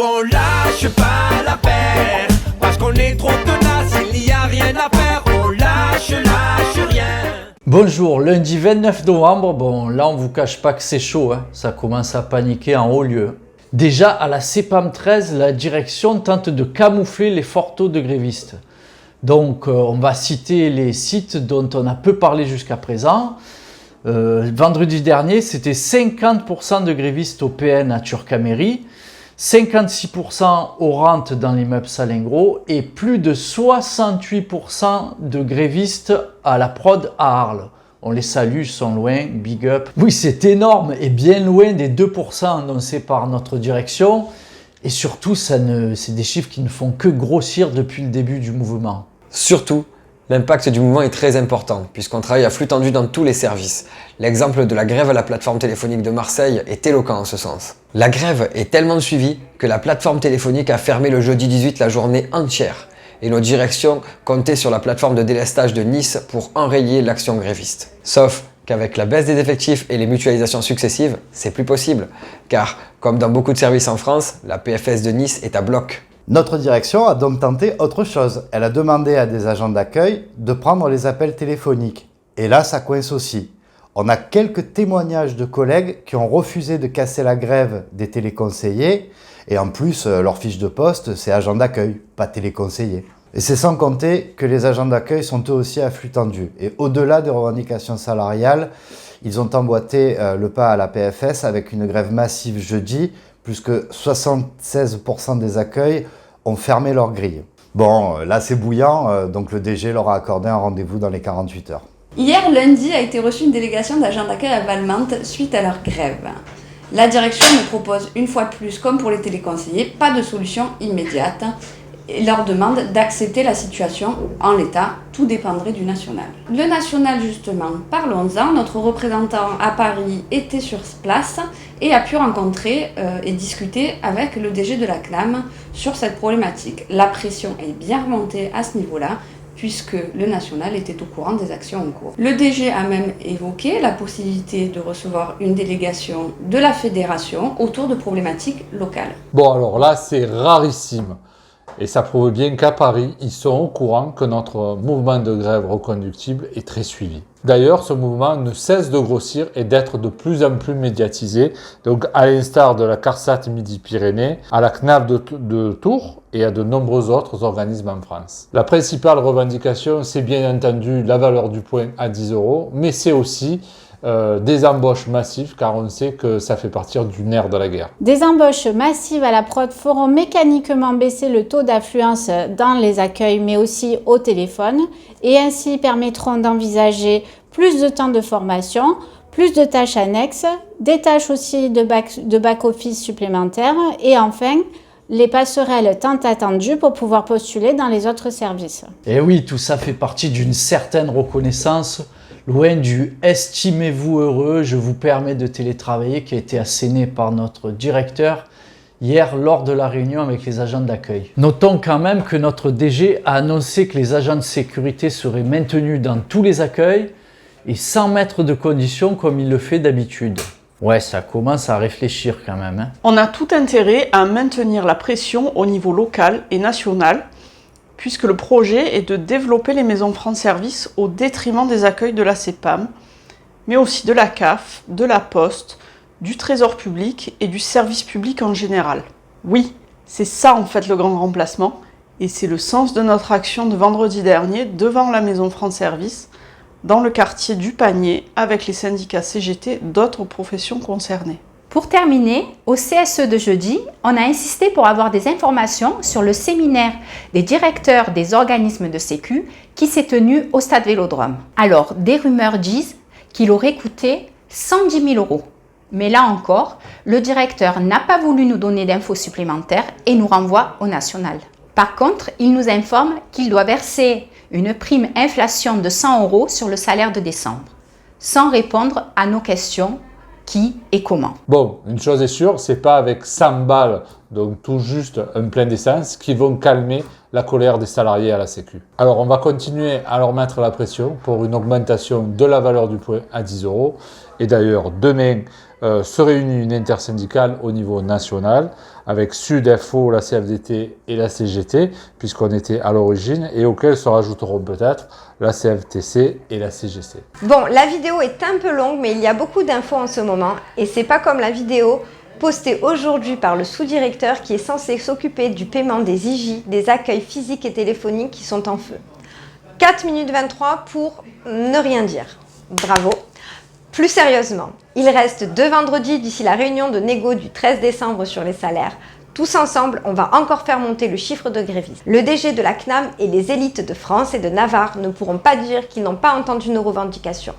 on lâche pas l'affaire, parce qu'on est trop tenace, il n'y a rien à faire, on lâche rien. Bonjour, lundi 29 novembre, bon là on vous cache pas que c'est chaud, hein. Ça commence à paniquer en haut lieu. Déjà à la CEPAM 13, la direction tente de camoufler les forts taux de grévistes. Donc on va citer les sites dont on a peu parlé jusqu'à présent. Vendredi dernier, c'était 50% de grévistes au PN à Turcaméry, 56% au Rentes dans l'immeuble Salingro et plus de 68% de grévistes à la prod à Arles. On les salue, ils sont loin, big up. Oui, c'est énorme et bien loin des 2% annoncés par notre direction. Et surtout, c'est des chiffres qui ne font que grossir depuis le début du mouvement. Surtout, l'impact du mouvement est très important, puisqu'on travaille à flux tendu dans tous les services. L'exemple de la grève à la plateforme téléphonique de Marseille est éloquent en ce sens. La grève est tellement suivie que la plateforme téléphonique a fermé le jeudi 18 la journée entière. Et nos directions comptaient sur la plateforme de délestage de Nice pour enrayer l'action gréviste. Sauf qu'avec la baisse des effectifs et les mutualisations successives, c'est plus possible. Car, comme dans beaucoup de services en France, la PFS de Nice est à bloc. Notre direction a donc tenté autre chose. Elle a demandé à des agents d'accueil de prendre les appels téléphoniques. Et là, ça coince aussi. On a quelques témoignages de collègues qui ont refusé de casser la grève des téléconseillers. Et en plus, leur fiche de poste, c'est agent d'accueil, pas téléconseiller. Et c'est sans compter que les agents d'accueil sont eux aussi à flux tendu. Et au-delà des revendications salariales, ils ont emboîté le pas à la PFS avec une grève massive jeudi. Plus que 76% des accueils ont fermé leur grille. Bon, là c'est bouillant, donc le DG leur a accordé un rendez-vous dans les 48 heures. Hier, lundi, a été reçue une délégation d'agents d'accueil à Valmante suite à leur grève. La direction nous propose une fois de plus, comme pour les téléconseillers, pas de solution immédiate et leur demande d'accepter la situation en l'état. Tout dépendrait du national. Le national, justement, parlons-en. Notre représentant à Paris était sur place et a pu rencontrer et discuter avec le DG de la CNAM sur cette problématique. La pression est bien remontée à ce niveau-là, puisque le national était au courant des actions en cours. Le DG a même évoqué la possibilité de recevoir une délégation de la fédération autour de problématiques locales. Bon, alors là, c'est rarissime. Et ça prouve bien qu'à Paris, ils sont au courant que notre mouvement de grève reconductible est très suivi. D'ailleurs, ce mouvement ne cesse de grossir et d'être de plus en plus médiatisé, donc à l'instar de la CARSAT Midi-Pyrénées, à la CNAV de Tours et à de nombreux autres organismes en France. La principale revendication, c'est bien entendu la valeur du point à 10 €, mais c'est aussi des embauches massives, car on sait que ça fait partie du nerf de la guerre. Des embauches massives à la prod feront mécaniquement baisser le taux d'affluence dans les accueils, mais aussi au téléphone, et ainsi permettront d'envisager plus de temps de formation, plus de tâches annexes, des tâches aussi de back-office supplémentaires, et enfin, les passerelles tant attendues pour pouvoir postuler dans les autres services. Et oui, tout ça fait partie d'une certaine reconnaissance, loin du « estimez-vous heureux, je vous permets de télétravailler » qui a été asséné par notre directeur hier lors de la réunion avec les agents d'accueil. Notons quand même que notre DG a annoncé que les agents de sécurité seraient maintenus dans tous les accueils et sans mettre de conditions comme il le fait d'habitude. Ouais, ça commence à réfléchir quand même, hein. On a tout intérêt à maintenir la pression au niveau local et national, puisque le projet est de développer les maisons France Service au détriment des accueils de la CEPAM, mais aussi de la CAF, de la Poste, du Trésor public et du service public en général. Oui, c'est ça en fait le grand remplacement, et c'est le sens de notre action de vendredi dernier devant la maison France Service, dans le quartier du Panier, avec les syndicats CGT d'autres professions concernées. Pour terminer, au CSE de jeudi, on a insisté pour avoir des informations sur le séminaire des directeurs des organismes de sécu qui s'est tenu au stade Vélodrome. Alors, des rumeurs disent qu'il aurait coûté 110 000 €. Mais là encore, le directeur n'a pas voulu nous donner d'infos supplémentaires et nous renvoie au national. Par contre, il nous informe qu'il doit verser une prime inflation de 100 € sur le salaire de décembre, sans répondre à nos questions qui et comment. Bon, une chose est sûre, c'est pas avec 100 balles, donc tout juste un plein d'essence, qui vont calmer la colère des salariés à la Sécu. Alors on va continuer à leur mettre la pression pour une augmentation de la valeur du point à 10 €. Et d'ailleurs, demain, se réunit une intersyndicale au niveau national avec Sud-FO, la CFDT et la CGT, puisqu'on était à l'origine, et auxquels se rajouteront peut-être la CFTC et la CGC. Bon, la vidéo est un peu longue, mais il y a beaucoup d'infos en ce moment, et c'est pas comme la vidéo postée aujourd'hui par le sous-directeur qui est censé s'occuper du paiement des IJ, des accueils physiques et téléphoniques qui sont en feu. 4 minutes 23 pour ne rien dire. Bravo. Plus sérieusement, il reste 2 vendredis d'ici la réunion de négo du 13 décembre sur les salaires. Tous ensemble, on va encore faire monter le chiffre de grévistes. Le DG de la CNAM et les élites de France et de Navarre ne pourront pas dire qu'ils n'ont pas entendu nos revendications.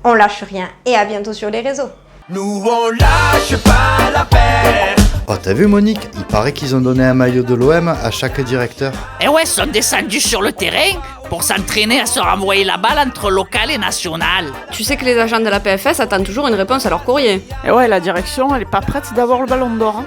On lâche rien et à bientôt sur les réseaux. Nous on lâche pas l'affaire. Oh, t'as vu Monique? Il paraît qu'ils ont donné un maillot de l'OM à chaque directeur. Et ouais, ils sont descendus sur le terrain pour s'entraîner à se renvoyer la balle entre local et national. Tu sais que les agents de la PFS attendent toujours une réponse à leur courrier. Et ouais, la direction, elle est pas prête d'avoir le ballon d'or. Hein.